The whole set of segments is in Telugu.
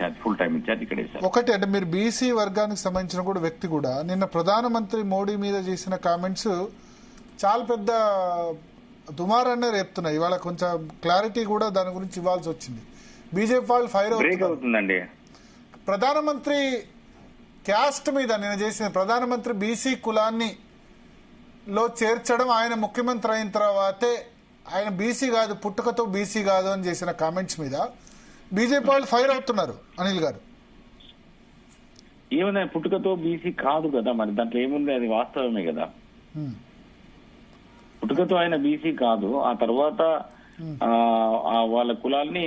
ఇన్ఛార్జ్, ఫుల్ టైం ఇన్ఛార్జ్ ఇక్కడ వేశారు. ఒకటి అంటే మీరు బీసీ వర్గానికి సంబంధించిన కూడా వ్యక్తి కూడా నిన్న ప్రధానమంత్రి మోడీ మీద చేసిన కామెంట్స్ చాలా పెద్ద దుమారాన్ని రేపుతున్నాయి. ఇవాళ కొంచెం క్లారిటీ కూడా దాని గురించి ఇవ్వాల్సి వచ్చింది. బీజేపీ వాళ్ళు ఫైర్ అవుతుందండి. ప్రధానమంత్రి క్యాస్ట్ మీద నేను చేసిన ప్రధానమంత్రి బీసీ కులాన్ని లో చేర్చడం ఆయన ముఖ్యమంత్రి అయిన తర్వాతే ఆయన బీసీ కాదు, పుట్టుకతో బీసీ కాదు అని చేసిన కామెంట్స్ మీద బీజేపీ వాళ్ళు ఫైర్ అవుతున్నారు. అనిల్ గారు ఏమన్నా పుట్టుకతో బీసీ కాదు కదా, మరి దాంట్లో ఏముంది, అది వాస్తవమే కదా. పుట్టుకతో ఆయన బీసీ కాదు, ఆ తర్వాత వాళ్ళ కులాల్ని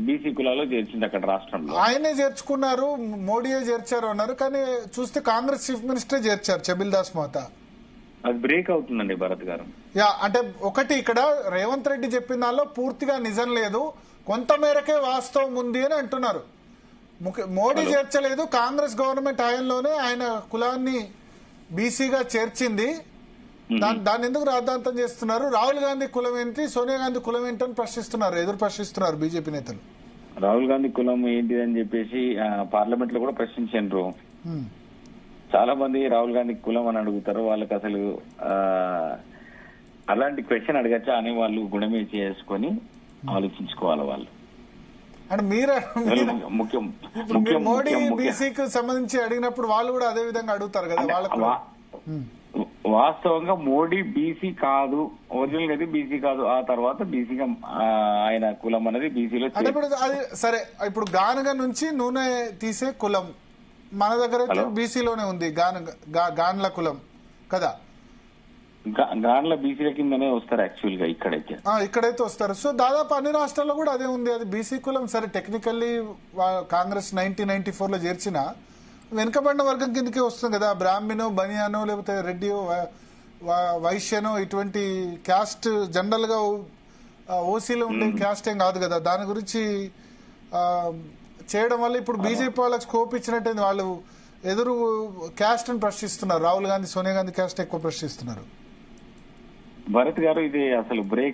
బీసీ కులాల్లో చేర్చింది అక్కడ రాష్ట్రంలో. ఆయనే చేర్చుకున్నారు, మోడీయే చేర్చారు అన్నారు, కానీ చూస్తే కాంగ్రెస్ చీఫ్ మినిస్టరే చేర్చారు చెబిల్ దాస్ మోతా. అది బ్రేక్ అవుతుందండి భరత్ గారు. అంటే ఒకటి ఇక్కడ రేవంత్ రెడ్డి చెప్పిన దానిలో పూర్తిగా నిజం లేదు, కొంత మేరకే వాస్తవం ఉంది అని అంటున్నారు. మోడీ చేర్చలేదు, కాంగ్రెస్ గవర్నమెంట్ హయాంలోనే ఆయన కులాన్ని బీసీగా చేర్చింది. దాన్ని ఎందుకు రాద్ధాంతం చేస్తున్నారు? రాహుల్ గాంధీ కులం ఏంటి, సోనియా గాంధీ కులం ఏంటి అని ప్రశ్నిస్తున్నారు, ఎదురు ప్రశ్నిస్తున్నారు బీజేపీ నేతలు. రాహుల్ గాంధీ కులం ఏంటి అని చెప్పేసి పార్లమెంట్ లో కూడా ప్రశ్నించారు. చాలా మంది రాహుల్ గాంధీ కులం అని అడుగుతారు, వాళ్ళకి అసలు అలాంటి క్వశ్చన్ అడగచ్చా అని వాళ్ళు గుణమే చేసుకొని ఆలోచించుకోవాలి వాళ్ళు. అంటే మోడీ బీసీకి సంబంధించి అడిగినప్పుడు వాళ్ళు కూడా అదే విధంగా అడుగుతారు కదా. వాళ్ళకు వాస్తవంగా మోడీ బీసీ కాదు, ఒరిజినల్ అయితే బీసీ కాదు, ఆ తర్వాత బీసీగా ఆయన కులం అనేది బీసీలో. అది సరే, ఇప్పుడు గానగ నుంచి నూనె తీసే కులం మన దగ్గర బీసీలోనే ఉంది, గాన్ల కులం కదా. గాన్ల బీసీల కిందనే వస్తారు యాక్చువల్ గా ఇక్కడైతే వస్తారు. సో దాదాపు అన్ని రాష్ట్రాల్లో కూడా అదే ఉంది, అది బీసీ కులం. సరే టెక్నికల్లీ కాంగ్రెస్ 1994 లో చేర్చిన వెనుకబడిన వర్గం కిందకే వస్తుంది కదా. బ్రాహ్మణో, బనియానో, లేకపోతే రెడ్డియో, వైశ్యనో ఇటువంటి క్యాస్ట్ జనరల్ గా ఓసీలో ఉండే క్యాస్ట్ ఏం కాదు కదా. దాని గురించి చేయడం వల్ల ఇప్పుడు బీజేపీ వాళ్ళకి స్కోప్ ఇచ్చినట్టు వాళ్ళు ఎదురు క్యాస్ట్ అని ప్రశ్నిస్తున్నారు. రాహుల్ గాంధీ, సోనియా గాంధీ క్యాస్ట్ ఎక్కువ ప్రశ్నిస్తున్నారు. భరత్ గారు ఇది అసలు బ్రేక్